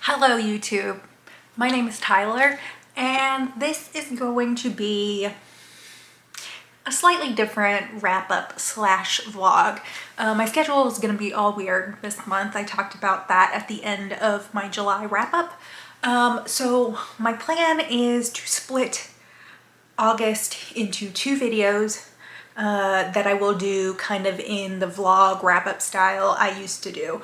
Hello YouTube, my name is Tyler and this is going to be a slightly different wrap-up slash vlog. My schedule is going to be all weird this month. I talked about that at the end of my July wrap-up. So my plan is to split August into two videos that I will do kind of in the vlog wrap-up style I used to do.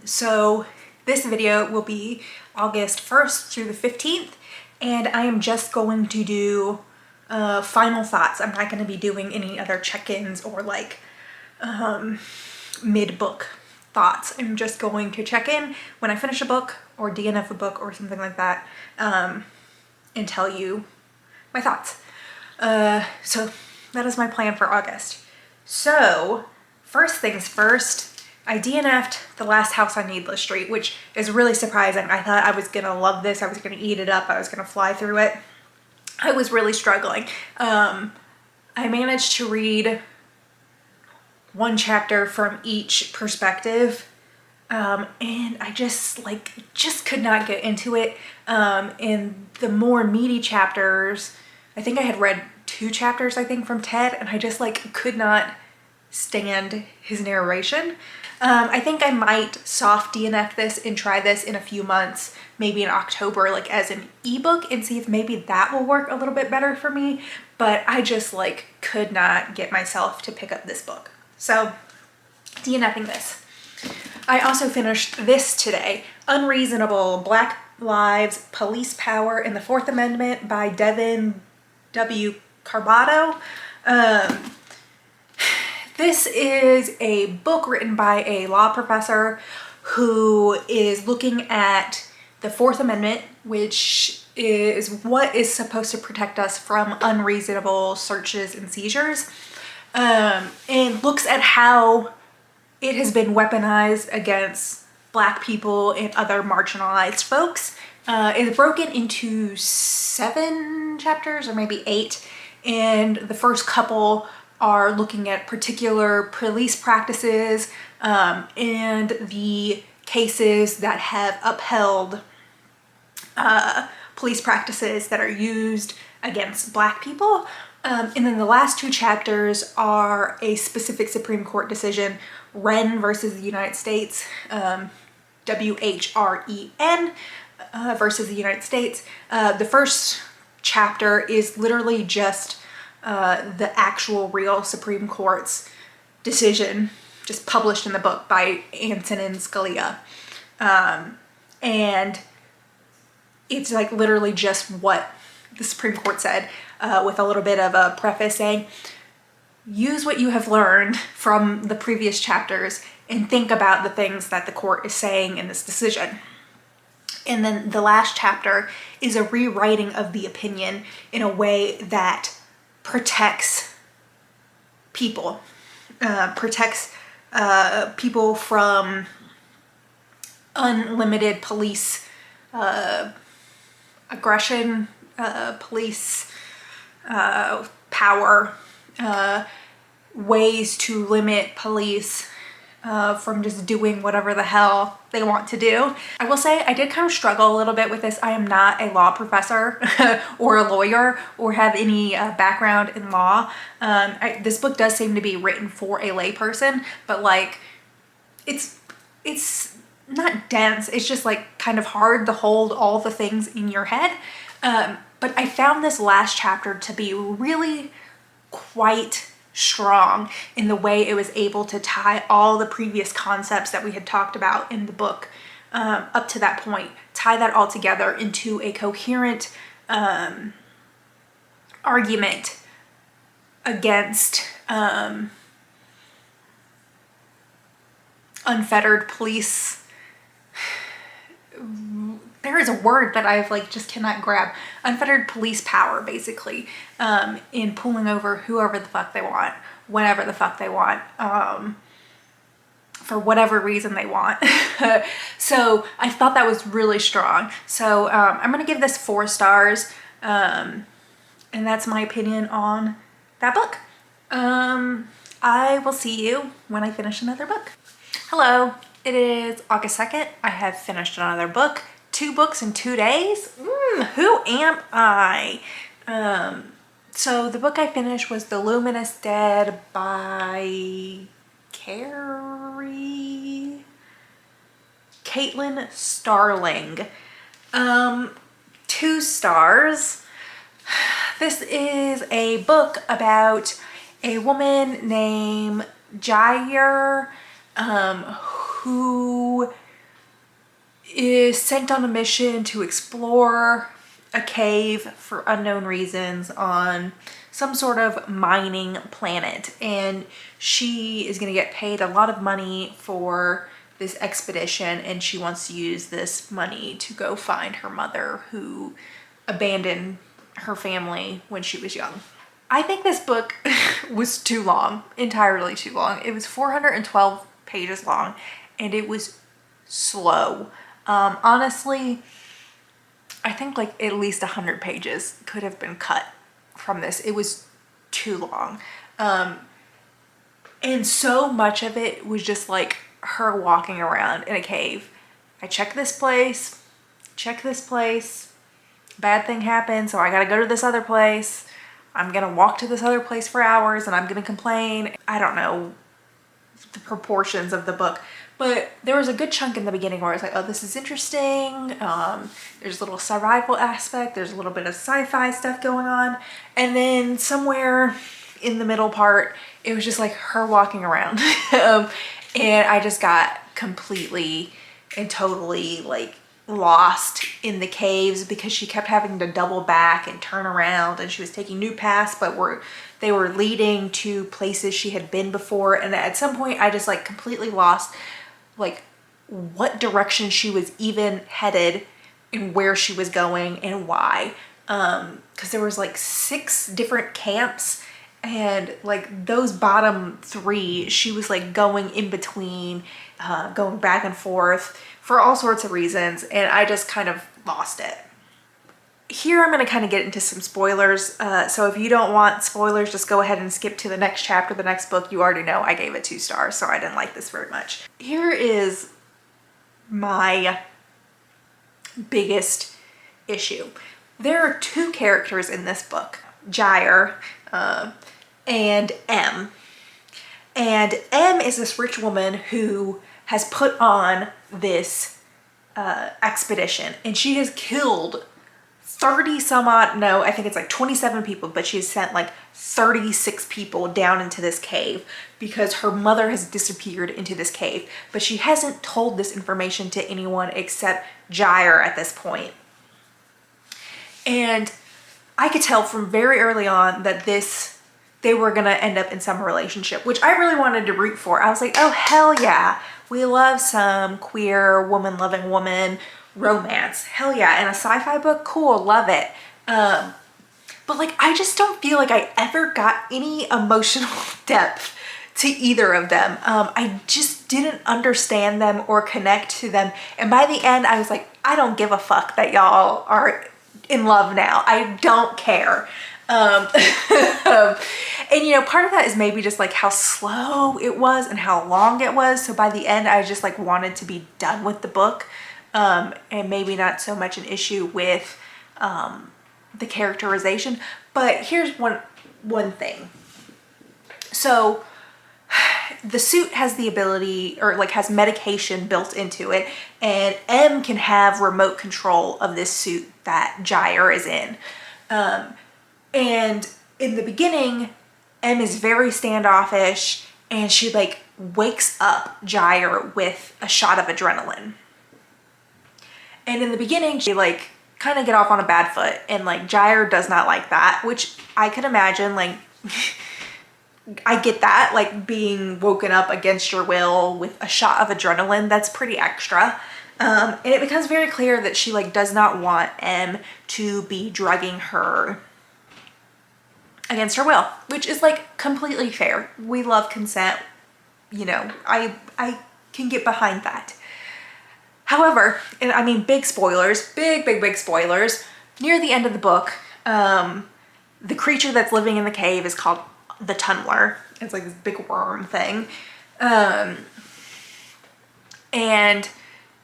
So this video will be August 1st through the 15th, and I am just going to do final thoughts. I'm not going to be doing any other check-ins or like mid-book thoughts. I'm just going to check in when I finish a book or DNF a book or something like that and tell you my thoughts. So that is my plan for August. So first things first, I DNF'd The Last House on Needless Street, which is really surprising. I thought I was gonna love this. I was gonna eat it up. I was gonna fly through it. I was really struggling. I managed to read one chapter from each perspective, and I just could not get into it. In the more meaty chapters, I think I had read 2 chapters, I think, from Ted, and I just could not stand his narration. I think I might soft DNF this and try this in a few months, maybe in October, like as an ebook, and see if maybe that will work a little bit better for me. But I just could not get myself to pick up this book. So DNFing this. I also finished this today, Unreasonable, Black Lives, Police Power, and the Fourth Amendment by Devin W. Carbato. This is a book written by a law professor who is looking at the Fourth Amendment, which is what is supposed to protect us from unreasonable searches and seizures, and looks at how it has been weaponized against Black people and other marginalized folks. It's broken into 7 chapters or maybe 8, and the first couple are looking at particular police practices and the cases that have upheld police practices that are used against Black people. And then the last 2 chapters are a specific Supreme Court decision, Wren versus the United States, W-H-R-E-N versus the United States. The first chapter is literally just the actual real Supreme Court's decision, just published in the book by Antonin Scalia. And it's literally just what the Supreme Court said, with a little bit of a preface saying, use what you have learned from the previous chapters and think about the things that the court is saying in this decision. And then the last chapter is a rewriting of the opinion in a way that protects people, people from unlimited police aggression, police power, ways to limit police from just doing whatever the hell they want to do. I will say I did kind of struggle a little bit with this. I am not a law professor or a lawyer or have any background in law. This book does seem to be written for a layperson, but it's not dense. It's just kind of hard to hold all the things in your head. But I found this last chapter to be really quite strong in the way it was able to tie all the previous concepts that we had talked about in the book up to that point, tie that all together into a coherent argument against unfettered police. There is a word that I've just cannot grab. Unfettered police power, basically, in pulling over whoever the fuck they want, whenever the fuck they want, for whatever reason they want. So I thought that was really strong. So I'm gonna give this 4 stars, and that's my opinion on that book. I will see you when I finish another book. Hello, It is August 2nd. I have finished another book. 2 books in 2 days? Who am I? So the book I finished was The Luminous Dead by Caitlin Starling. 2 stars. This is a book about a woman named Jair, who is sent on a mission to explore a cave for unknown reasons on some sort of mining planet, and she is going to get paid a lot of money for this expedition, and she wants to use this money to go find her mother, who abandoned her family when she was young. I think this book was too long, entirely too long. It was 412 pages long, and it was slow. Honestly, I think like at least 100 pages could have been cut from this. It was too long. And so much of it was just like her walking around in a cave. I check this place, bad thing happened, so I gotta go to this other place. I'm gonna walk to this other place for hours and I'm gonna complain. I don't know the proportions of the book, but there was a good chunk in the beginning where I was like, oh, this is interesting. There's a little survival aspect. There's a little bit of sci-fi stuff going on. And then somewhere in the middle part, it was just like her walking around. And I just got completely and totally like lost in the caves because she kept having to double back and turn around, and she was taking new paths, but they were leading to places she had been before. And at some point I just like completely lost like what direction she was even headed and where she was going and why. Because there was like 6 different camps, and like those bottom 3 she was like going in between, going back and forth for all sorts of reasons, and I just kind of lost it. Here I'm going to kind of get into some spoilers, so if you don't want spoilers, just go ahead and skip to the next chapter, the next book. You already know I gave it 2 stars, so I didn't like this very much. Here is my biggest issue. There are 2 characters in this book, Jair and M. And M is this rich woman who has put on this expedition, and she has killed 30 some odd, no, I think it's like 27 people, but she has sent like 36 people down into this cave because her mother has disappeared into this cave, but she hasn't told this information to anyone except Jair at this point. And I could tell from very early on that they were gonna end up in some relationship, which I really wanted to root for. I was like, oh hell yeah, we love some queer woman-loving woman romance. Hell yeah. And a sci-fi book, cool, love it. But like, I just don't feel like I ever got any emotional depth to either of them. I just didn't understand them or connect to them. And by the end, I was like, I don't give a fuck that y'all are in love now. I don't care. And you know, part of that is maybe just like how slow it was and how long it was. So by the end, I just like wanted to be done with the book. And maybe not so much an issue with the characterization. But here's one thing. So the suit has the ability, or like has medication built into it, and M can have remote control of this suit that Jair is in. And in the beginning, M is very standoffish, and she like wakes up Jair with a shot of adrenaline. And in the beginning, she like kind of get off on a bad foot, and like Jair does not like that, which I could imagine. Like I get that, like being woken up against your will with a shot of adrenaline, that's pretty extra. And it becomes very clear that she like does not want M to be drugging her against her will, which is like completely fair. We love consent, you know, I can get behind that. However, and I mean big spoilers, big spoilers, near the end of the book, the creature that's living in the cave is called the Tunnler. It's like this big worm thing. and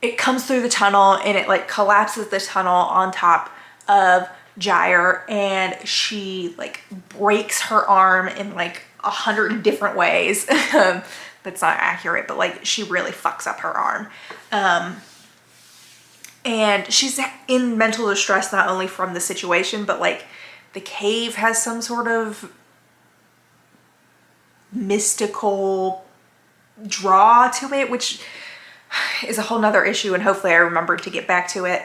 it comes through the tunnel and it like collapses the tunnel on top of Gyre, and she like breaks her arm in like 100 different ways. That's not accurate, but like she really fucks up her arm. And she's in mental distress, not only from the situation, but like the cave has some sort of mystical draw to it, which is a whole nother issue, and hopefully I remember to get back to it.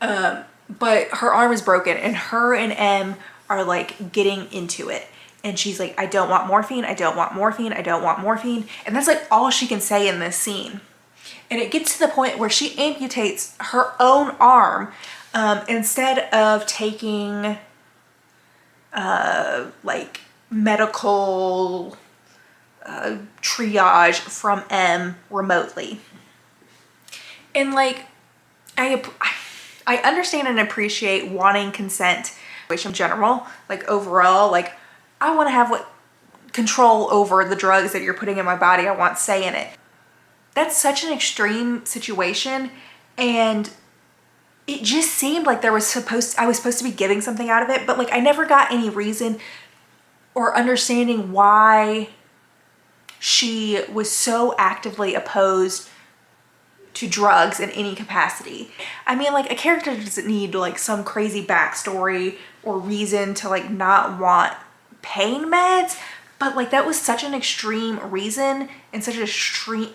But her arm is broken, and her and M are like getting into it. And she's like, I don't want morphine, I don't want morphine, I don't want morphine. And that's like all she can say in this scene. And it gets to the point where she amputates her own arm instead of taking like medical triage from M remotely. And like, I understand and appreciate wanting consent in general, like overall, like I want to have control over the drugs that you're putting in my body. I want say in it. That's such an extreme situation, and it just seemed like I was supposed to be getting something out of it, but like I never got any reason or understanding why she was so actively opposed to drugs in any capacity. I mean, like a character doesn't need like some crazy backstory or reason to like not want pain meds, but like that was such an extreme reason and such an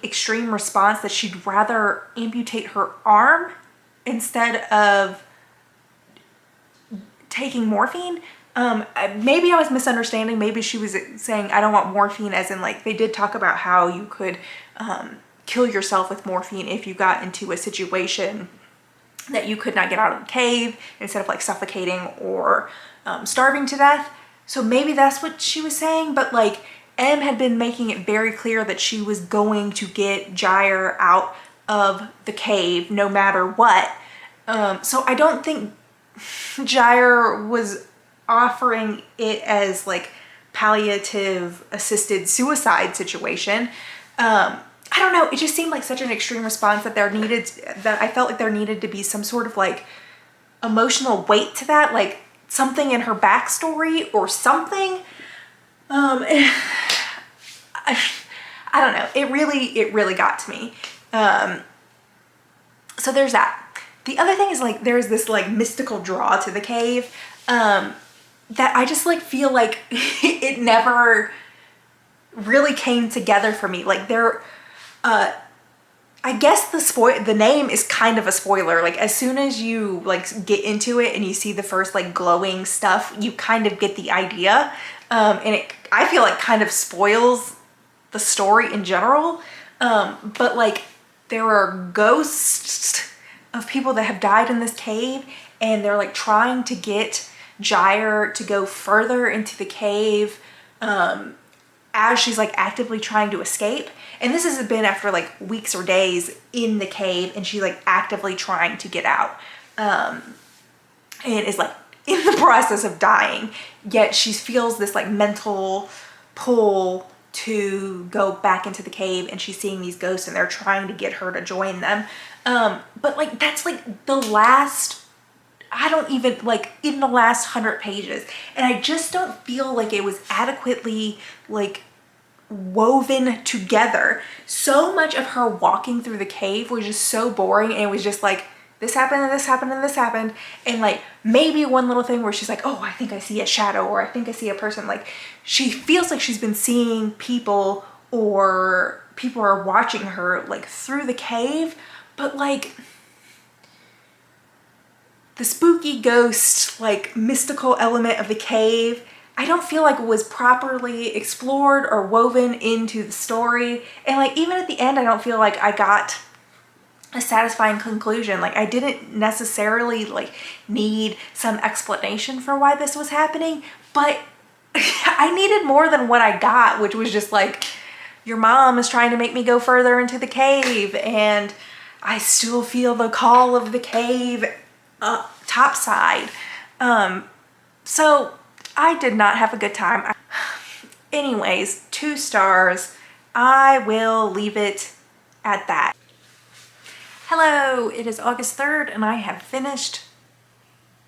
extreme response that she'd rather amputate her arm instead of taking morphine. Maybe I was misunderstanding. Maybe she was saying I don't want morphine as in like they did talk about how you could kill yourself with morphine if you got into a situation that you could not get out of the cave instead of like suffocating or starving to death. So maybe that's what she was saying, but like M had been making it very clear that she was going to get Gyre out of the cave no matter what. So I don't think Gyre was offering it as like palliative assisted suicide situation. I don't know, it just seemed like such an extreme response that I felt like there needed to be some sort of like emotional weight to that, like something in her backstory or something. I don't know, it really got to me. So there's that. The other thing is like there's this like mystical draw to the cave that I just like feel like it never really came together for me. Like I guess the name is kind of a spoiler. Like as soon as you like get into it and you see the first like glowing stuff, you kind of get the idea. And I feel like kind of spoils the story in general. But like there are ghosts of people that have died in this cave, and they're like trying to get Gyre to go further into the cave as she's like actively trying to escape. And this has been after like weeks or days in the cave, and she's like actively trying to get out and is like in the process of dying, yet she feels this like mental pull to go back into the cave, and she's seeing these ghosts and they're trying to get her to join them. But like that's like the last, I don't even like in the last 100 pages, and I just don't feel like it was adequately like woven together. So much of her walking through the cave was just so boring, and it was just like this happened and this happened and this happened, and like maybe one little thing where she's like, oh, I think I see a shadow, or I think I see a person. Like she feels like she's been seeing people, or people are watching her like through the cave, but like the spooky ghost like mystical element of the cave, I don't feel like it was properly explored or woven into the story. And like even at the end, I don't feel like I got a satisfying conclusion. Like I didn't necessarily like need some explanation for why this was happening, but I needed more than what I got, which was just like, your mom is trying to make me go further into the cave, and I still feel the call of the cave topside. So I did not have a good time. Anyways, 2 stars. I will leave it at that. Hello, it is August 3rd and I have finished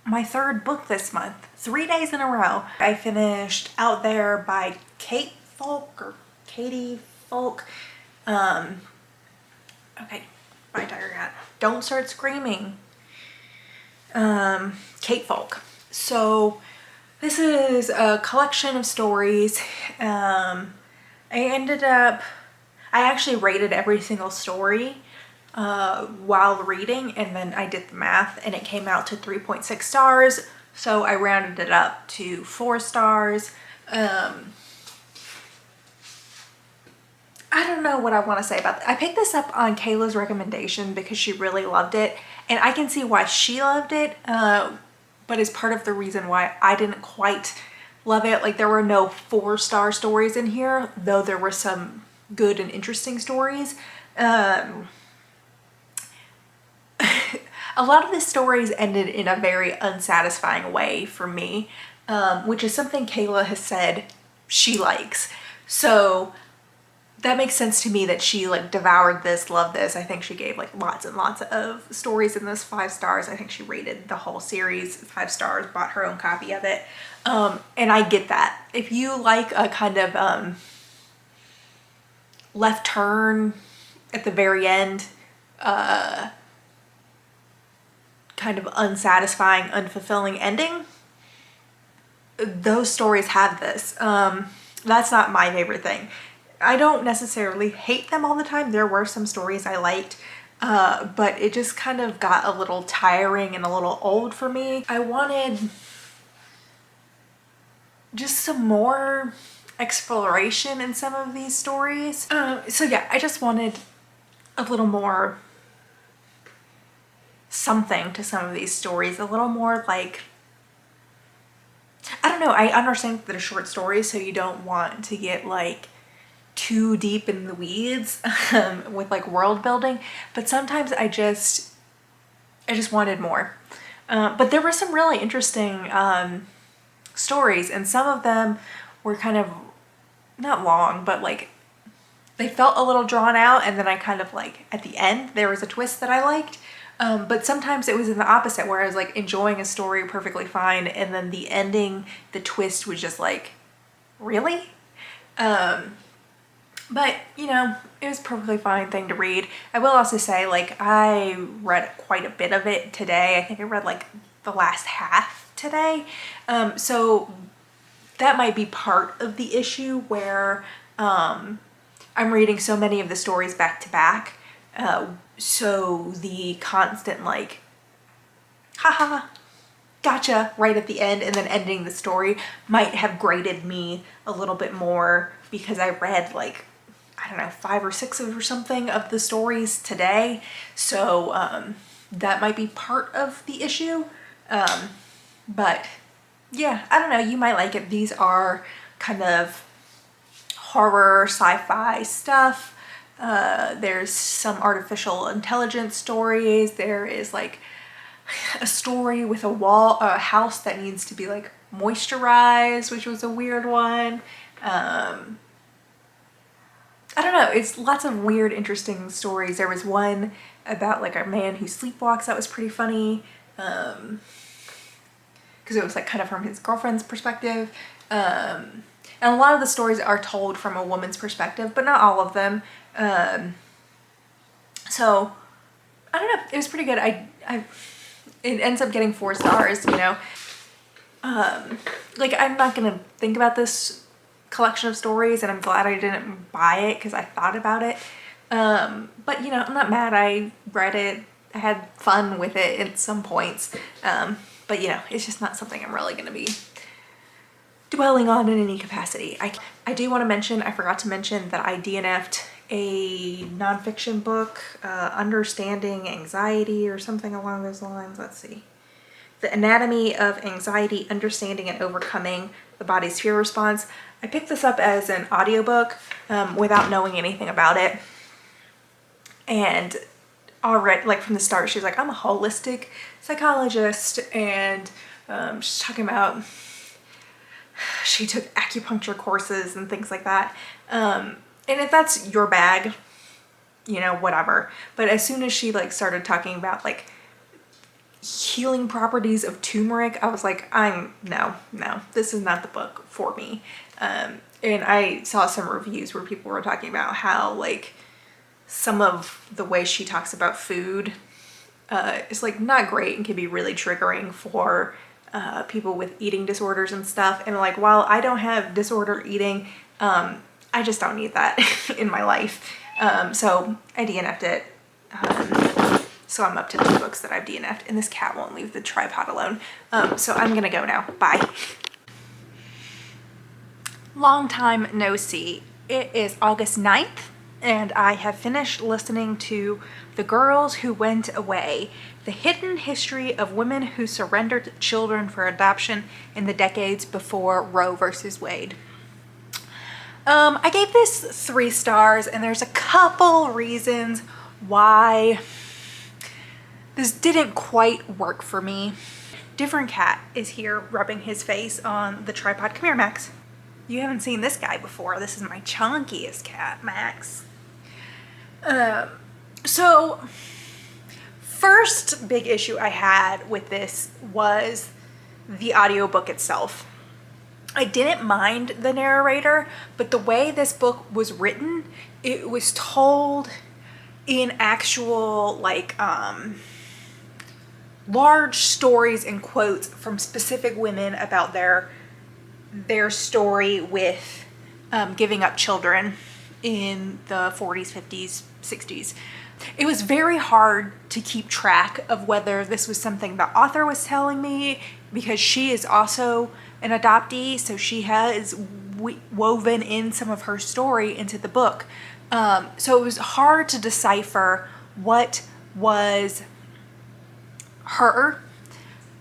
my third book this month, 3 days in a row. I finished Out There by Katie Folk. Okay, my diary hat. Don't start screaming. Kate Folk. So this is a collection of stories. I actually rated every single story while reading, and then I did the math and it came out to 3.6 stars. So I rounded it up to 4 stars. I don't know what I want to say about that. I picked this up on Kayla's recommendation because she really loved it, and I can see why she loved it, but it's part of the reason why I didn't quite love it. Like, there were no 4-star stories in here, though there were some good and interesting stories. A lot of the stories ended in a very unsatisfying way for me, which is something Kayla has said she likes. So that makes sense to me that she like devoured this, loved this. I think she gave like lots and lots of stories in this 5 stars. I think she rated the whole series 5 stars, bought her own copy of it. And I get that. If you like a kind of left turn at the very end, kind of unsatisfying, unfulfilling ending, those stories have this. That's not my favorite thing. I don't necessarily hate them all the time. There were some stories I liked, but it just kind of got a little tiring and a little old for me. I wanted just some more exploration in some of these stories. So yeah, I just wanted a little more something to some of these stories, a little more like, I don't know, I understand that they're short stories, so you don't want to get like too deep in the weeds with like world building, but sometimes I just wanted more. But there were some really interesting stories, and some of them were kind of not long, but like they felt a little drawn out, and then I kind of like at the end there was a twist that I liked. But sometimes it was in the opposite, where I was like enjoying a story perfectly fine, and then the ending, the twist was just like, really? But, you know, it was a perfectly fine thing to read. I will also say, like, I read quite a bit of it today. I think I read, like, the last half today. So that might be part of the issue where I'm reading so many of the stories back to back. So the constant, like, haha, gotcha, right at the end, and then ending the story might have grated me a little bit more because I read, like, I don't know, 5 or 6 or something of the stories today. So that might be part of the issue. But yeah, I don't know, you might like it. These are kind of horror, sci-fi stuff. There's some artificial intelligence stories. There is like a story with a house that needs to be like moisturized, which was a weird one. I don't know, it's lots of weird, interesting stories. There was one about like a man who sleepwalks that was pretty funny, because it was like kind of from his girlfriend's perspective. And a lot of the stories are told from a woman's perspective, but not all of them. So I don't know, it was pretty good. It ends up getting 4 stars, you know. Like, I'm not gonna think about this collection of stories, and I'm glad I didn't buy it because I thought about it. But you know, I'm not mad. I read it, I had fun with it at some points. But you know, it's just not something I'm really gonna be dwelling on in any capacity. I do want to mention, I forgot to mention that I DNF'd a nonfiction book, Understanding Anxiety or something along those lines. Let's see. The Anatomy of Anxiety, Understanding and Overcoming the Body's Fear Response. I picked this up as an audiobook without knowing anything about it. And already, like from the start, she's like, I'm a holistic psychologist, and she's talking about she took acupuncture courses and things like that. And if that's your bag, you know, whatever. But as soon as she like started talking about like healing properties of turmeric, I was like, no, this is not the book for me. And I saw some reviews where people were talking about how like some of the way she talks about food is like not great and can be really triggering for people with eating disorders and stuff. And like, while I don't have disorder eating, I just don't need that in my life. So I DNF'd it. So I'm up to 2 books that I've DNF'd, and this cat won't leave the tripod alone. So I'm gonna go now. Bye. Long time no see. It is August 9th, and I have finished listening to The Girls Who Went Away, The Hidden History of Women Who Surrendered Children for Adoption in the Decades Before Roe versus Wade. I gave this 3 stars, and there's a couple reasons why this didn't quite work for me. Different cat is here rubbing his face on the tripod. Come here, Max. You haven't seen this guy before. This is my chunkiest cat, Max. So first big issue I had with this was the audiobook itself. I didn't mind the narrator, but the way this book was written, it was told in actual like large stories and quotes from specific women about their story with giving up children in the 40s, 50s, 60s. It was very hard to keep track of whether this was something the author was telling me, because she is also an adoptee, so she has woven in some of her story into the book. So it was hard to decipher what was her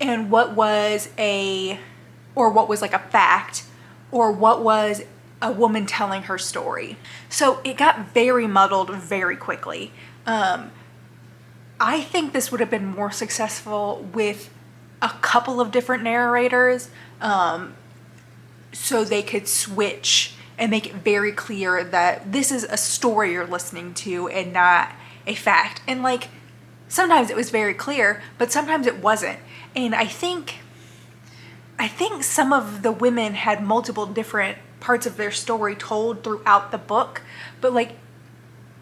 and what was like a fact, or what was a woman telling her story. So it got very muddled very quickly. I think this would have been more successful with a couple of different narrators, so they could switch and make it very clear that this is a story you're listening to and not a fact. And like, sometimes it was very clear, but sometimes it wasn't. And I think some of the women had multiple different parts of their story told throughout the book, but like,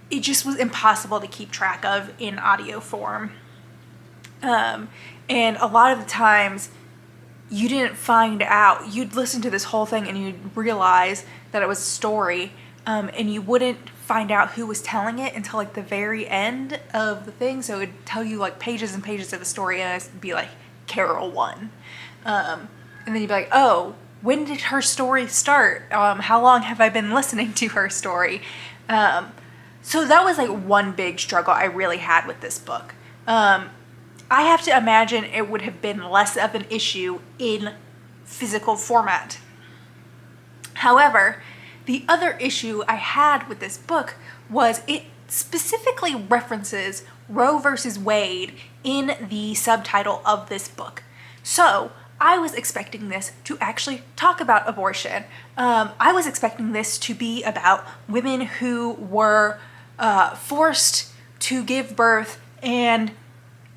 it just was impossible to keep track of in audio form. And a lot of the times you didn't find out, you'd listen to this whole thing and you'd realize that it was a story, and you wouldn't find out who was telling it until like the very end of the thing. So it would tell you like pages and pages of the story, and it'd be like Carol 1. And then you'd be like, oh, when did her story start? How long have I been listening to her story? So that was like one big struggle I really had with this book. I have to imagine it would have been less of an issue in physical format. However, the other issue I had with this book was it specifically references Roe versus Wade in the subtitle of this book. So I was expecting this to actually talk about abortion. I was expecting this to be about women who were forced to give birth and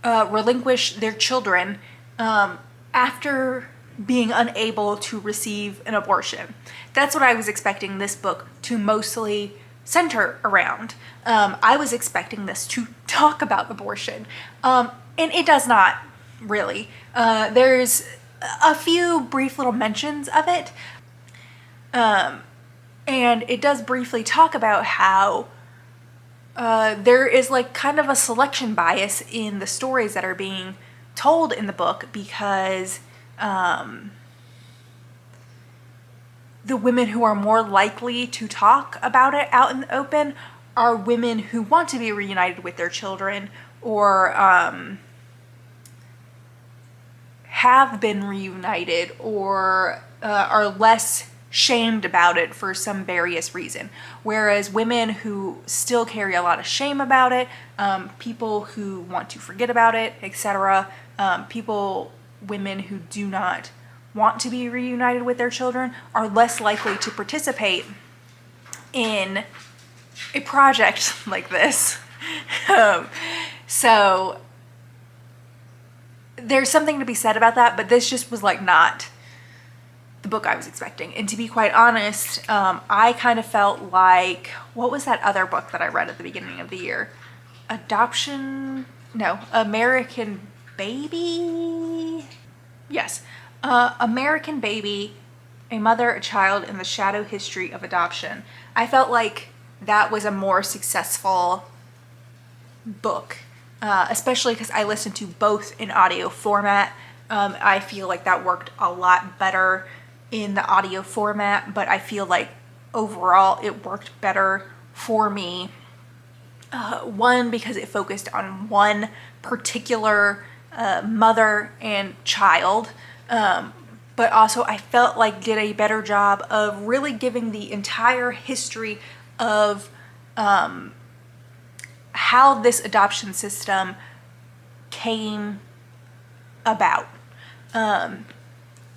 relinquish their children after being unable to receive an abortion. That's what I was expecting this book to mostly center around. I was expecting this to talk about abortion, and it does not really. There's a few brief little mentions of it, and it does briefly talk about how there is like kind of a selection bias in the stories that are being told in the book, because the women who are more likely to talk about it out in the open are women who want to be reunited with their children, or have been reunited, or are less shamed about it for some various reason. Whereas women who still carry a lot of shame about it, people who want to forget about it, etc., women who do not want to be reunited with their children are less likely to participate in a project like this. So there's something to be said about that, but this just was like not the book I was expecting. And to be quite honest, I kind of felt like, what was that other book that I read at the beginning of the year? American Baby? Yes. American Baby, A Mother, a Child, and the Shadow History of Adoption. I felt like that was a more successful book, especially because I listened to both in audio format. I feel like that worked a lot better in the audio format, but I feel like overall it worked better for me. One, because it focused on one particular mother and child, but also I felt like did a better job of really giving the entire history of how this adoption system came about.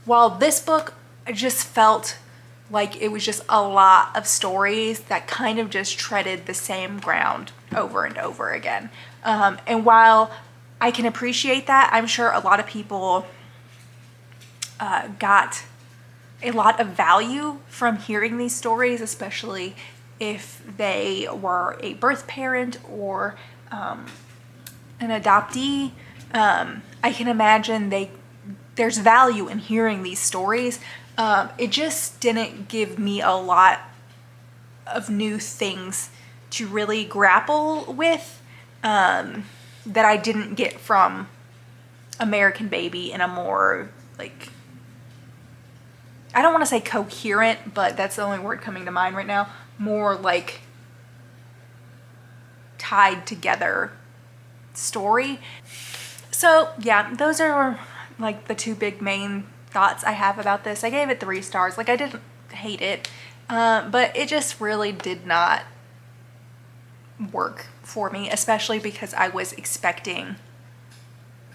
While this book, I just felt like it was just a lot of stories that kind of just treaded the same ground over and over again. And while I can appreciate that, I'm sure a lot of people got a lot of value from hearing these stories, especially if they were a birth parent or an adoptee. I can imagine there's value in hearing these stories. It just didn't give me a lot of new things to really grapple with that I didn't get from American Baby in a more, like, I don't want to say coherent, but that's the only word coming to mind right now, more like tied together story. So yeah, those are like the two big main thoughts I have about this. I gave it 3 stars. Like, I didn't hate it, but it just really did not work for me, especially because I was expecting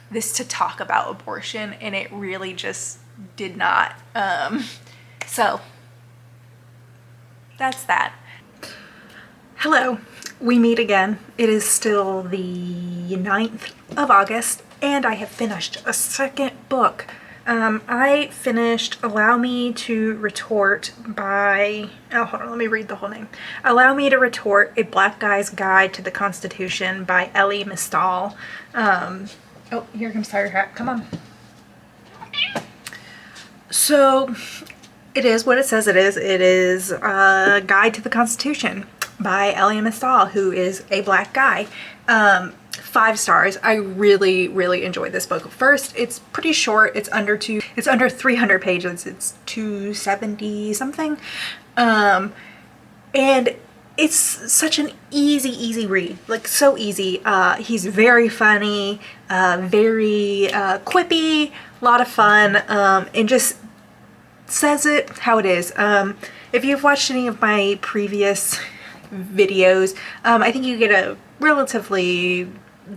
this to talk about abortion and it really just did not. So that's that. Hello, we meet again. It is still the 9th of August and I have finished a second book. I finished Allow Me to Retort by, oh, hold on, let me read the whole name. Allow Me to Retort, A Black Guy's Guide to the Constitution by Elie Mystal. Oh, here comes Tiger Hat, come on. So, it is what it says it is. It is a Guide to the Constitution by Elie Mystal, who is a black guy. 5 stars. I really, really enjoyed this book. First, it's pretty short. It's under 300 pages. It's 270 something. And it's such an easy read. Like, so easy. He's very funny, very quippy, a lot of fun, and just says it how it is. If you've watched any of my previous videos, I think you get a relatively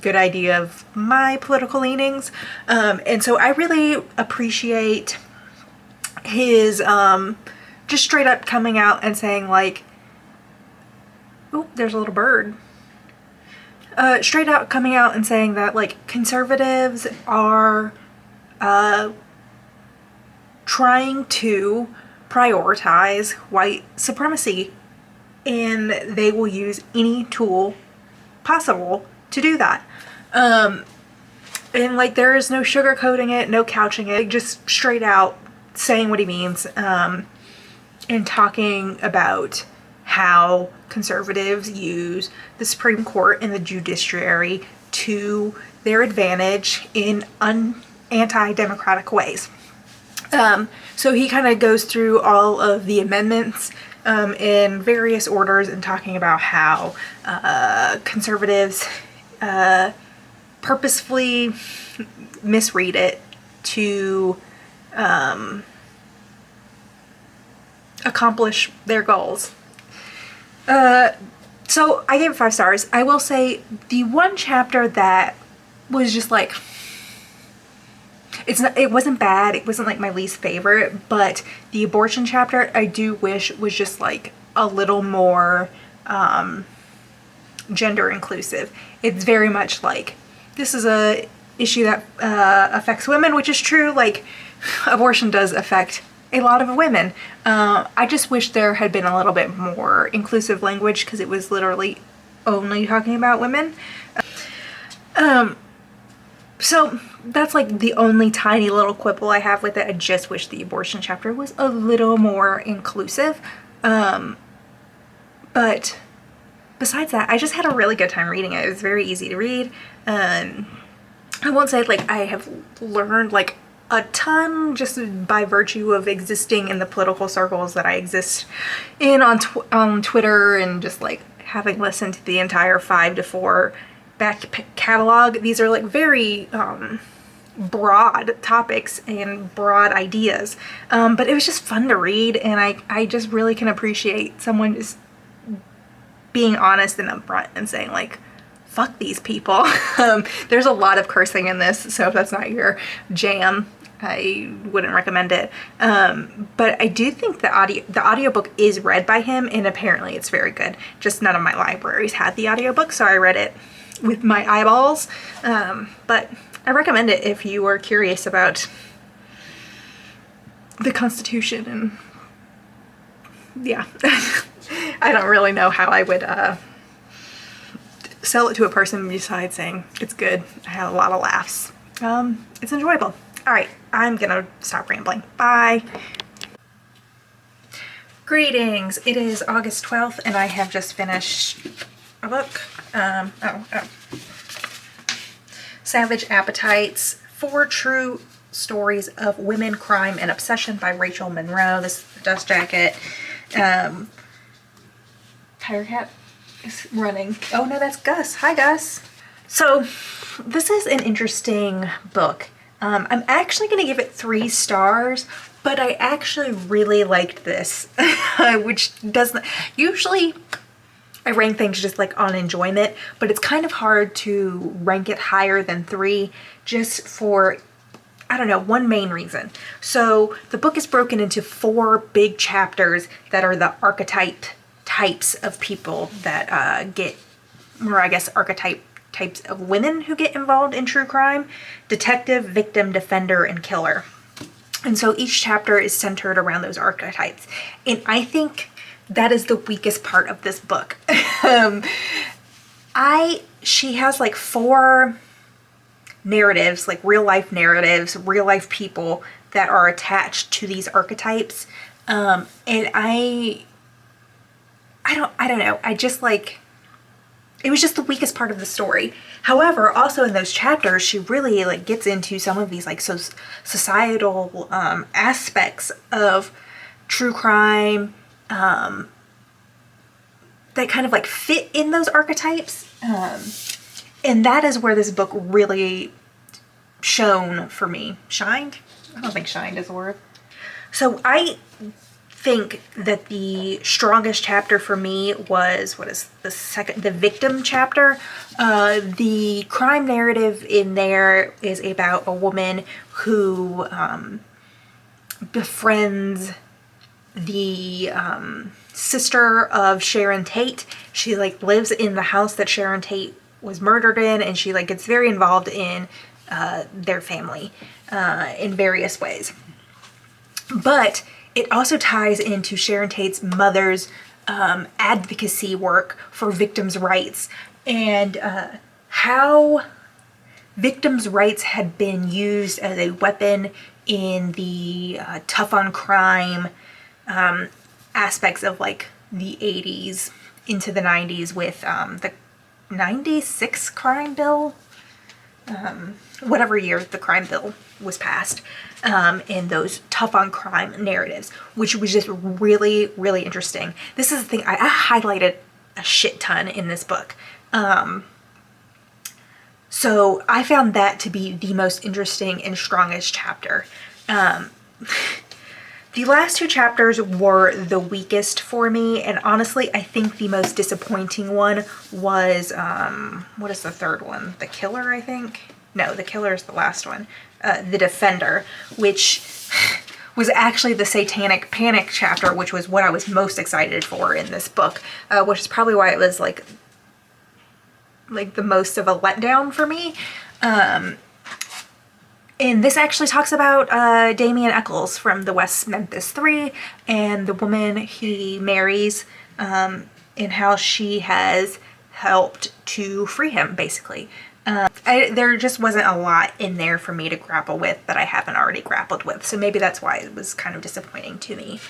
good idea of my political leanings, and so I really appreciate his just straight up coming out and saying, like, oh, there's a little bird. Straight out coming out and saying that, like, conservatives are trying to prioritize white supremacy, and they will use any tool possible to do that. And like, there is no sugarcoating it, no couching it, just straight out saying what he means, and talking about how conservatives use the Supreme Court and the judiciary to their advantage in anti-democratic ways. So he kind of goes through all of the amendments in various orders and talking about how conservatives purposefully misread it to accomplish their goals. So I gave it 5 stars. I will say the one chapter that was just like, it wasn't bad, it wasn't like my least favorite, but the abortion chapter I do wish was just like a little more gender inclusive. It's very much like, this is a issue that affects women, which is true. Like, abortion does affect a lot of women. I just wish there had been a little bit more inclusive language, because it was literally only talking about women. So that's like the only tiny little quibble I have with it. I just wish the abortion chapter was a little more inclusive. But besides that, I just had a really good time reading it. It was very easy to read. I won't say like I have learned like a ton just by virtue of existing in the political circles that I exist in on Twitter, and just like having listened to the entire 5 to 4 back catalog. These are like very broad topics and broad ideas, but it was just fun to read, and I just really can appreciate someone just being honest and upfront and saying like, fuck these people. There's a lot of cursing in this, so if that's not your jam, I wouldn't recommend it. But I do think the audiobook is read by him, and apparently it's very good. Just none of my libraries had the audiobook, so I read it with my eyeballs. But I recommend it if you are curious about the Constitution, and yeah. I don't really know how I would sell it to a person besides saying it's good. I had a lot of laughs. It's enjoyable. All right, I'm gonna stop rambling. Bye. Greetings. It is August 12th, and I have just finished a book. Savage Appetites: 4 True Stories of Women, Crime, and Obsession by Rachel Monroe. This is the dust jacket. Tiger Cat is running. Oh no, that's Gus. Hi, Gus. So this is an interesting book. I'm actually going to give it 3 stars, but I actually really liked this, which doesn't, usually I rank things just like on enjoyment, but it's kind of hard to rank it higher than 3 just for, I don't know, one main reason. So the book is broken into 4 big chapters that are the archetype types of people that get, or I guess types of women who get involved in true crime: detective, victim, defender, and killer. And so each chapter is centered around those archetypes. And I think that is the weakest part of this book. She has like 4 narratives, like real life narratives, real life people that are attached to these archetypes. And I don't know. I just like, it was just the weakest part of the story. However, also in those chapters, she really like gets into some of these like societal aspects of true crime that kind of like fit in those archetypes. And that is where this book really shone for me. Shined? I don't think shined is a word. So I think that the strongest chapter for me was, the victim chapter. The crime narrative in there is about a woman who befriends the sister of Sharon Tate. She like lives in the house that Sharon Tate was murdered in, and she like gets very involved in their family in various ways. But it also ties into Sharon Tate's mother's advocacy work for victims' rights, and how victims' rights had been used as a weapon in the tough on crime aspects of like the 80s into the 90s with the 96 crime bill, whatever year the crime bill was passed, in those tough on crime narratives, which was just really, really interesting. This is the thing, I highlighted a shit ton in this book. So I found that to be the most interesting and strongest chapter. The last 2 chapters were the weakest for me, and honestly, I think the most disappointing one was, what is the third one? The Killer, I think? No, The Killer is the last one. The Defender, which was actually the Satanic Panic chapter, which was what I was most excited for in this book, which is probably why it was like the most of a letdown for me. And this actually talks about Damien Eccles from the West Memphis 3 and the woman he marries, and how she has helped to free him, basically. There just wasn't a lot in there for me to grapple with that I haven't already grappled with, so maybe that's why it was kind of disappointing to me.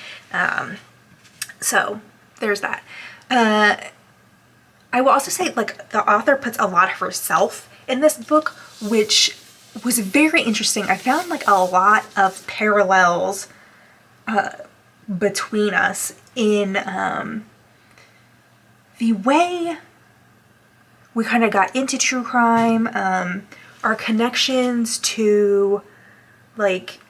So there's that. I will also say, like, the author puts a lot of herself in this book, which was very interesting. I found like a lot of parallels between us in the way we kind of got into true crime, our connections to like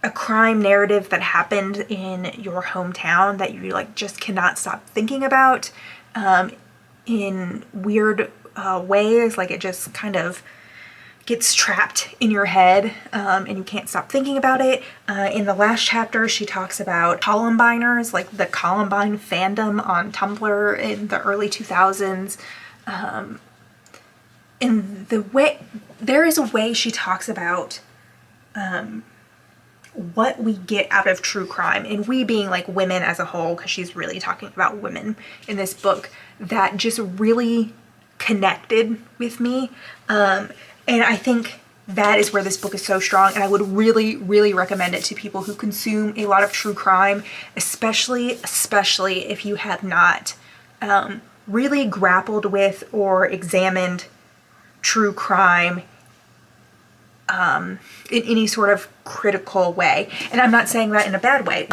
a crime narrative that happened in your hometown that you like just cannot stop thinking about in weird ways. Like it just kind of gets trapped in your head, and you can't stop thinking about it. In the last chapter, she talks about Columbiners, like the Columbine fandom on Tumblr in the early 2000s. And there is a way she talks about what we get out of true crime, and we being like women as a whole, because she's really talking about women in this book, that just really connected with me. And I think that is where this book is so strong, and I would really, really recommend it to people who consume a lot of true crime, especially if you have not really grappled with or examined true crime in any sort of critical way. And I'm not saying that in a bad way,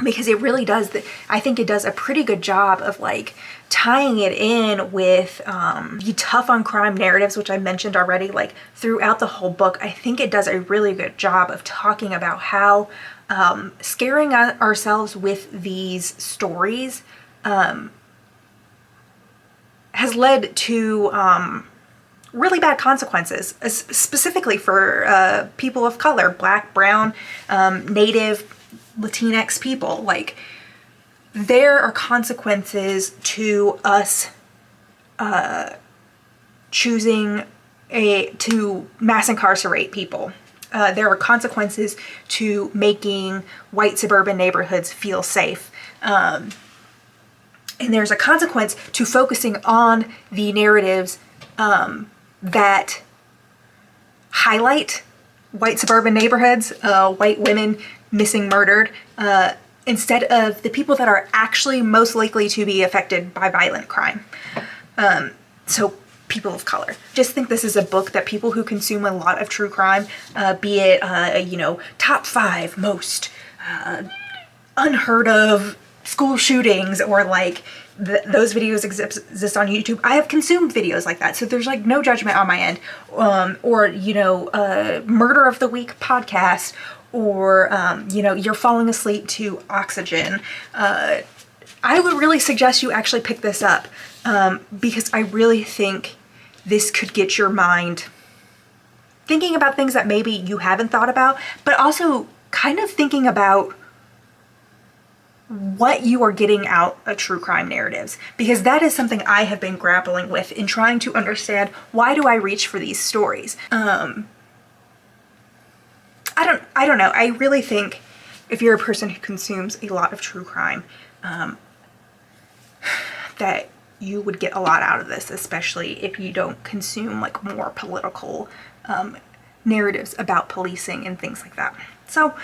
because it really does. I think it does a pretty good job of like tying it in with the tough on crime narratives, which I mentioned already, like throughout the whole book. I think it does a really good job of talking about how scaring ourselves with these stories has led to really bad consequences, specifically for people of color, Black, brown, Native, Latinx people. Like, there are consequences to us choosing to mass incarcerate people. There are consequences to making white suburban neighborhoods feel safe. And there's a consequence to focusing on the narratives that highlight white suburban neighborhoods, white women missing, murdered, instead of the people that are actually most likely to be affected by violent crime. So people of color. Just think this is a book that people who consume a lot of true crime, be it, top 5 most unheard of school shootings, or like those videos exist on YouTube. I have consumed videos like that, so there's like no judgment on my end. Or Murder of the Week podcast, or you're falling asleep to Oxygen. I would really suggest you actually pick this up, because I really think this could get your mind thinking about things that maybe you haven't thought about, but also kind of thinking about what you are getting out of true crime narratives, because that is something I have been grappling with in trying to understand, why do I reach for these stories? I don't know. I really think if you're a person who consumes a lot of true crime, that you would get a lot out of this, especially if you don't consume like more political narratives about policing and things like that. So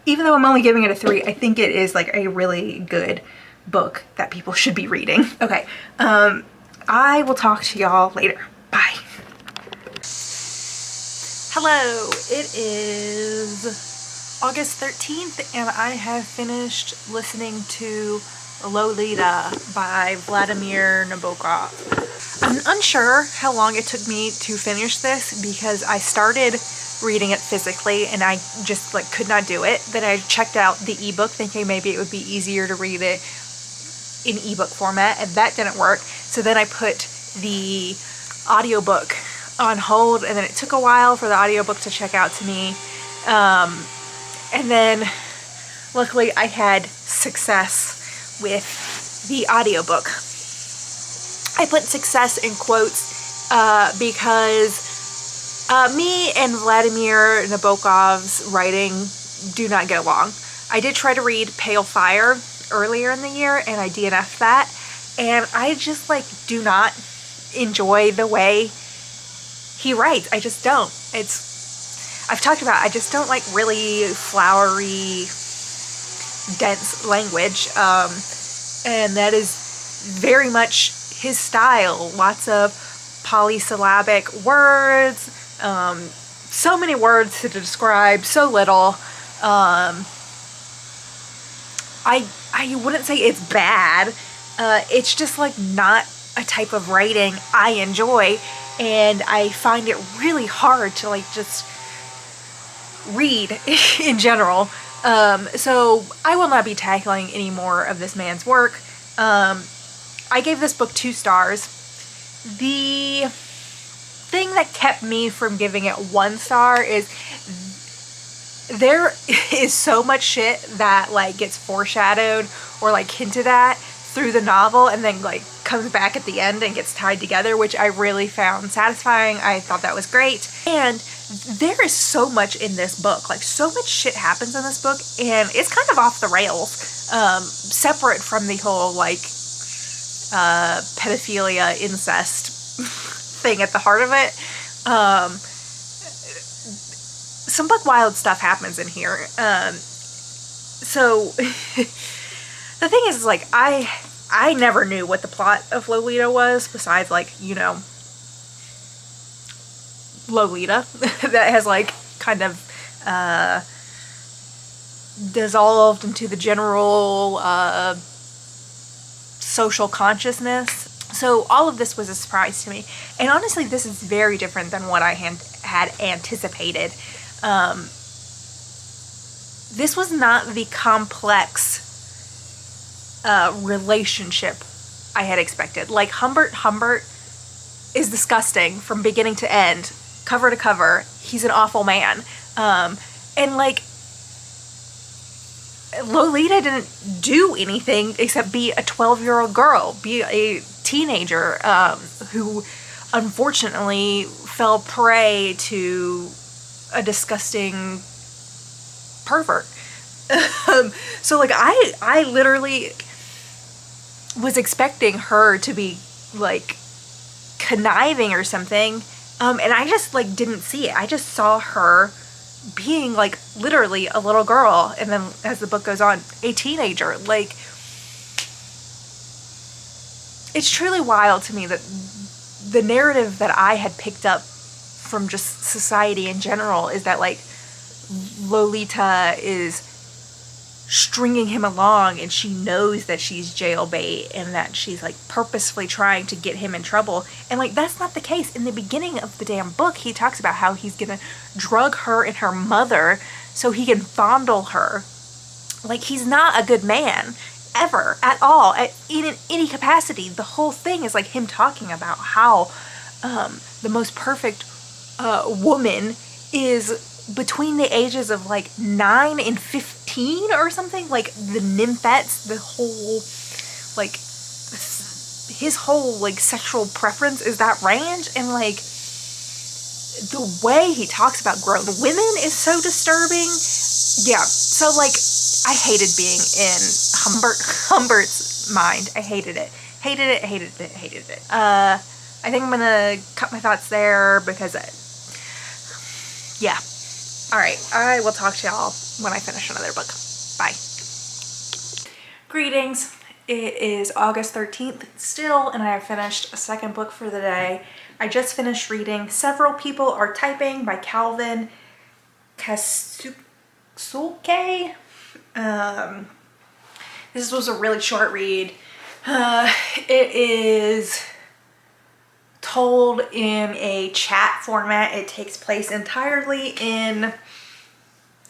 even though I'm only giving it a 3, I think it is like a really good book that people should be reading. Okay, I will talk to y'all later. Bye. Hello, it is August 13th and I have finished listening to Lolita by Vladimir Nabokov. I'm unsure how long it took me to finish this, because I started reading it physically and I just like could not do it. Then I checked out the ebook thinking maybe it would be easier to read it in ebook format, and that didn't work. So then I put the audiobook on hold, and then it took a while for the audiobook to check out to me. And then luckily I had success with the audiobook. I put success in quotes because me and Vladimir Nabokov's writing do not get along. I did try to read Pale Fire earlier in the year and I DNF'd that, and I just like do not enjoy the way he writes. I just don't. I've talked about, I just don't like really flowery, dense language, and that is very much his style. Lots of polysyllabic words, so many words to describe so little. I wouldn't say it's bad. It's just like not a type of writing I enjoy, and I find it really hard to like just read in general. So I will not be tackling any more of this man's work. I gave this book 2 stars. The thing that kept me from giving it 1 star is there is so much shit that like gets foreshadowed or like hinted at through the novel and then like comes back at the end and gets tied together, which I really found satisfying. I thought that was great. And there is so much in this book, like so much shit happens in this book, and it's kind of off the rails, separate from the whole like pedophilia, incest thing at the heart of it. Some buck wild stuff happens in here. So the thing is like I never knew what the plot of Lolita was, besides like, you know, Lolita that has like kind of dissolved into the general social consciousness. So all of this was a surprise to me, and honestly this is very different than what I had anticipated. This was not the complex relationship I had expected. Like Humbert is disgusting from beginning to end, cover to cover. He's an awful man. And like Lolita didn't do anything except be a 12-year-old girl, be a teenager who unfortunately fell prey to a disgusting pervert. So like I literally was expecting her to be like conniving or something, and I just like didn't see it. I just saw her being like literally a little girl, and then as the book goes on, a teenager. Like, it's truly wild to me that the narrative that I had picked up from just society in general is that like Lolita is stringing him along and she knows that she's jailbait and that she's like purposefully trying to get him in trouble. And like that's not the case. In the beginning of the damn book, he talks about how he's gonna drug her and her mother so he can fondle her. Like, he's not a good man ever at all, in any capacity. The whole thing is like him talking about how the most perfect woman is between the ages of like 9 and 15 or something. Like the nymphets, the whole like his whole like sexual preference is that range. And like the way he talks about grown women is so disturbing. Yeah, so like I hated being in Humbert's mind. I hated it. I think I'm gonna cut my thoughts there because yeah. Alright, I will talk to y'all when I finish another book. Bye. Greetings. It is August 13th still, and I have finished a second book for the day. I just finished reading Several People Are Typing by Calvin Kasuke. This was a really short read. It is told in a chat format. It takes place entirely in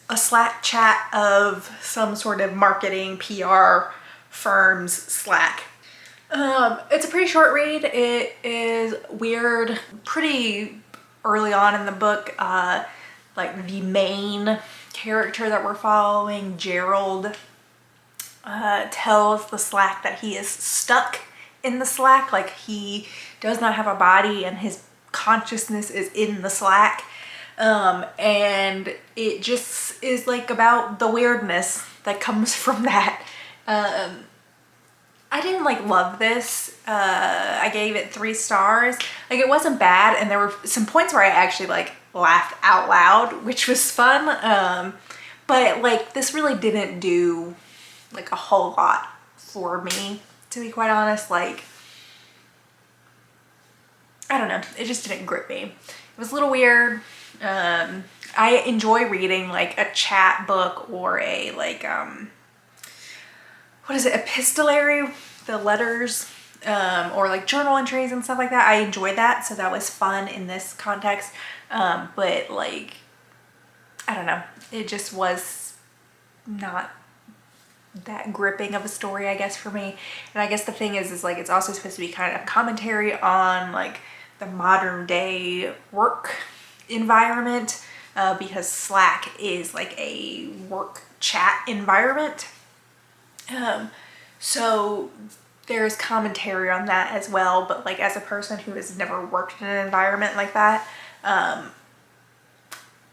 a Slack chat of some sort of marketing PR firm's Slack. It's a pretty short read. It is weird. Pretty early on in the book, like the main character that we're following, Gerald, tells the Slack that he is stuck in the Slack, like he does not have a body and his consciousness is in the Slack. And it just is like about the weirdness that comes from that. I didn't like love this. I gave it 3 stars. Like it wasn't bad, and there were some points where I actually like laughed out loud, which was fun. But like this really didn't do like a whole lot for me, to be quite honest. Like, I don't know, it just didn't grip me. It was a little weird. I enjoy reading like a chat book or a like what is it, epistolary, the letters, or like journal entries and stuff like that. I enjoyed that, so that was fun in this context. But like, I don't know, it just was not that gripping of a story, I guess, for me. And I guess the thing is like it's also supposed to be kind of commentary on like the modern day work environment, because Slack is like a work chat environment. So there's commentary on that as well, but like as a person who has never worked in an environment like that,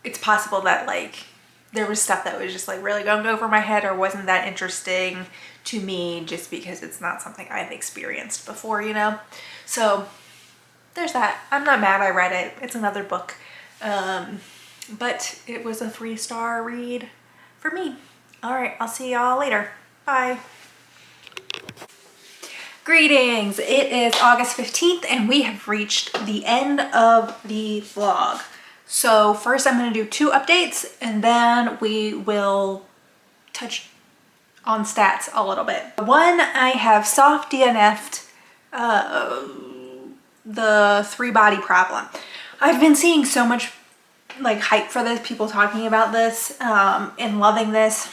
it's possible that like there was stuff that was just like really going over my head or wasn't that interesting to me just because it's not something I've experienced before, you know? So there's that. I'm not mad I read it. It's another book. But it was a 3-star read for me. All right, I'll see y'all later. Bye. Greetings. It is August 15th and we have reached the end of the vlog. So first I'm going to do 2 updates and then we will touch on stats a little bit. One, I have soft DNF'd the 3-body problem. I've been seeing so much like hype for this, people talking about this and loving this.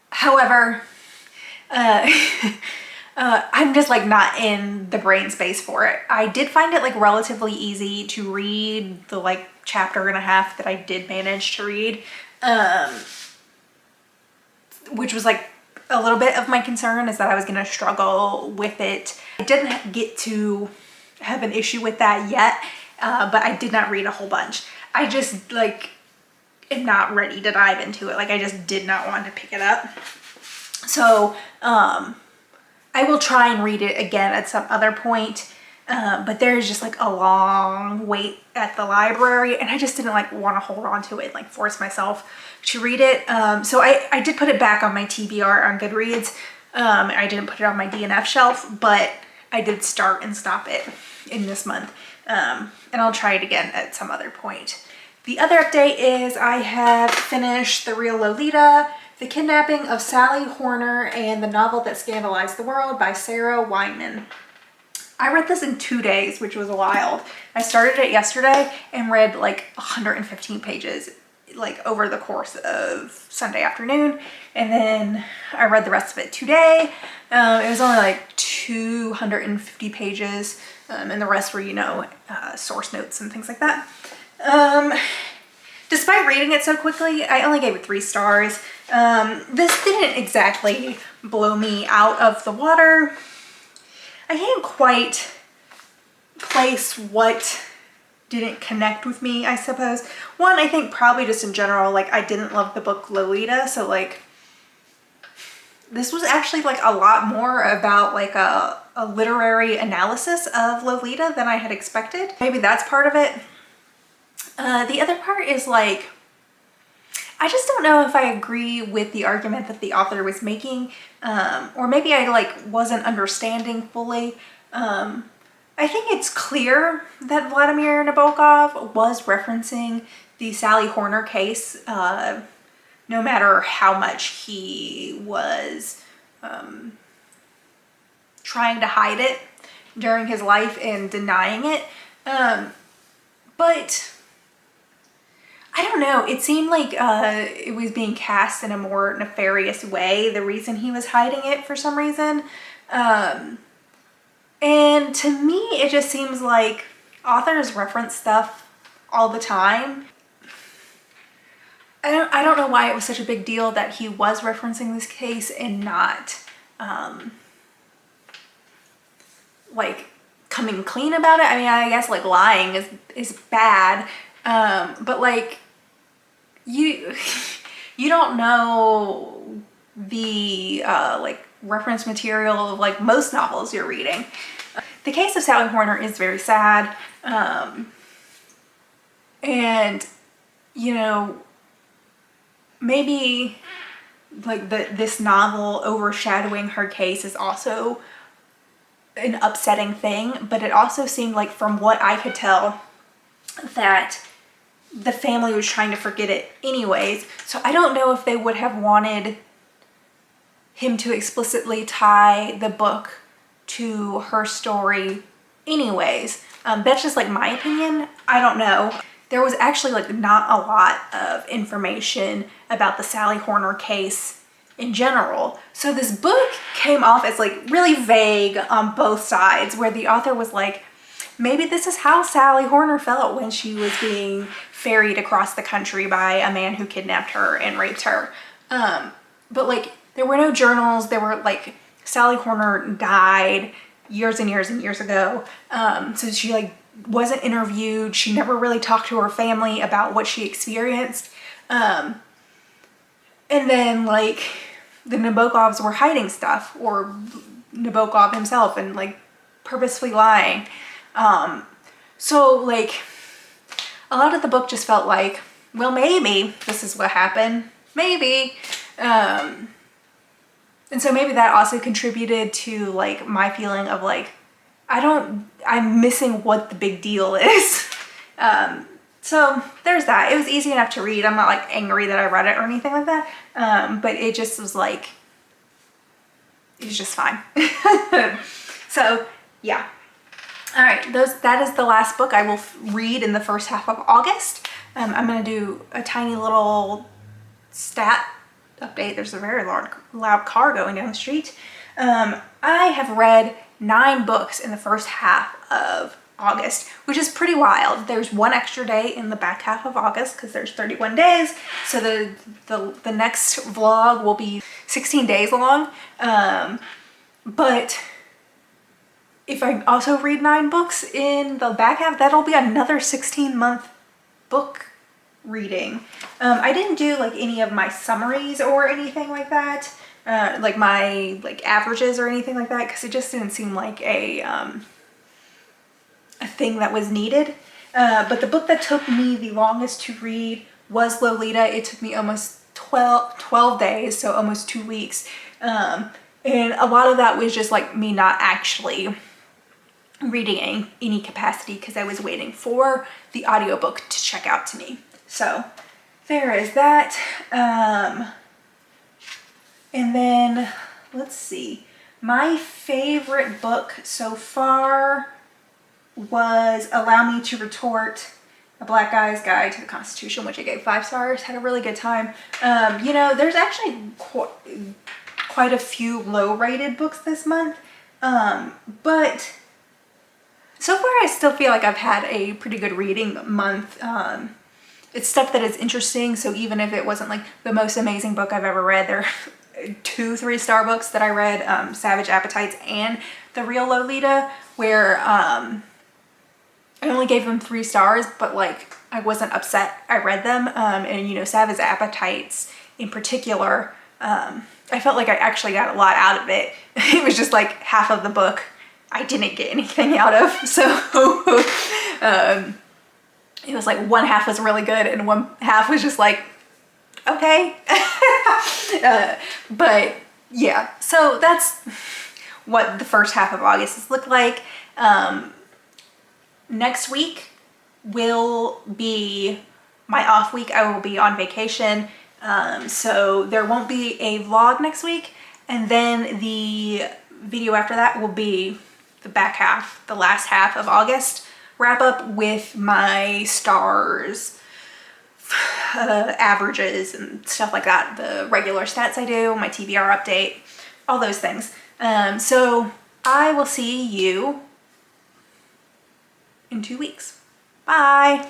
However, I'm just like not in the brain space for it. I did find it like relatively easy to read the like chapter and a half that I did manage to read, which was like a little bit of my concern, is that I was going to struggle with it. I didn't get to have an issue with that yet, but I did not read a whole bunch. I just like am not ready to dive into it. Like I just did not want to pick it up. So I will try and read it again at some other point, but there's just like a long wait at the library and I just didn't like want to hold on to it and like force myself to read it. So I did put it back on my TBR on Goodreads. I didn't put it on my DNF shelf, but I did start and stop it in this month. And I'll try it again at some other point. The other update is I have finished The Real Lolita, The Kidnapping of Sally Horner, and The Novel That Scandalized the World by Sarah Weinman. I read this in 2 days, which was wild. I started it yesterday and read like 115 pages like over the course of Sunday afternoon, and then I read the rest of it today. It was only like 250 pages, and the rest were, you know, source notes and things like that. Despite reading it so quickly, I only gave it 3 stars. This didn't exactly blow me out of the water. I can't quite place what didn't connect with me, I suppose. One, I think probably just in general, like I didn't love the book Lolita, so like this was actually like a lot more about like a literary analysis of Lolita than I had expected. Maybe that's part of it. The other part is like, I just don't know if I agree with the argument that the author was making, or maybe I like wasn't understanding fully. I think it's clear that Vladimir Nabokov was referencing the Sally Horner case, no matter how much he was trying to hide it during his life and denying it. But I don't know, it seemed like it was being cast in a more nefarious way, the reason he was hiding it for some reason. And to me, it just seems like authors reference stuff all the time. I don't know why it was such a big deal that he was referencing this case and not like coming clean about it. I mean, I guess like lying is bad, but like you don't know the like reference material of like most novels you're reading. The case of Sally Horner is very sad, and you know, maybe like this novel overshadowing her case is also an upsetting thing, but it also seemed like, from what I could tell, that the family was trying to forget it anyways. So I don't know if they would have wanted him to explicitly tie the book to her story anyways. That's just like my opinion. I don't know. There was actually like not a lot of information about the Sally Horner case in general. So this book came off as like really vague on both sides, where the author was like, maybe this is how Sally Horner felt when she was being ferried across the country by a man who kidnapped her and raped her. But like, there were no journals. There were like, Sally Horner died years and years and years ago. So she like wasn't interviewed. She never really talked to her family about what she experienced. And then like the Nabokovs were hiding stuff, or Nabokov himself, and like purposefully lying. So like a lot of the book just felt like, well, maybe this is what happened. Maybe. And so maybe that also contributed to like my feeling of like, I'm missing what the big deal is. So there's that. It was easy enough to read. I'm not like angry that I read it or anything like that. But it just was like, it was just fine. So yeah. All right, that is the last book I will read in the first half of August. I'm gonna do a tiny little stat update. There's a very loud car going down the street. I have read 9 books in the first half of August, which is pretty wild. There's one extra day in the back half of August because there's 31 days. So the next vlog will be 16 days long. But if I also read 9 books in the back half, that'll be another 16-month book reading. I didn't do like any of my summaries or anything like that, like my like averages or anything like that, because it just didn't seem like a thing that was needed. But the book that took me the longest to read was Lolita. It took me almost 12 days, so almost 2 weeks. And a lot of that was just like me not actually reading in any capacity because I was waiting for the audiobook to check out to me. So there is that. And then let's see. My favorite book so far was Allow Me to Retort, A Black Guy's Guide to the Constitution, which I gave 5 stars. Had a really good time. You know, there's actually quite a few low-rated books this month. But so far I still feel like I've had a pretty good reading month. It's stuff that is interesting, so even if it wasn't like the most amazing book I've ever read, there are 2 3-star books that I read, Savage Appetites and The Real Lolita, where I only gave them 3 stars, but like I wasn't upset I read them. And you know, Savage Appetites in particular, I felt like I actually got a lot out of it. It was just like half of the book I didn't get anything out of, so it was like one half was really good and one half was just like, okay. But yeah, so that's what the first half of August has looked like. Next week will be my off week. I will be on vacation. So there won't be a vlog next week. And then the video after that will be the back half, the last half of August. Wrap up with my stars, averages and stuff like that. The regular stats I do, my TBR update, all those things. So I will see you in 2 weeks. Bye.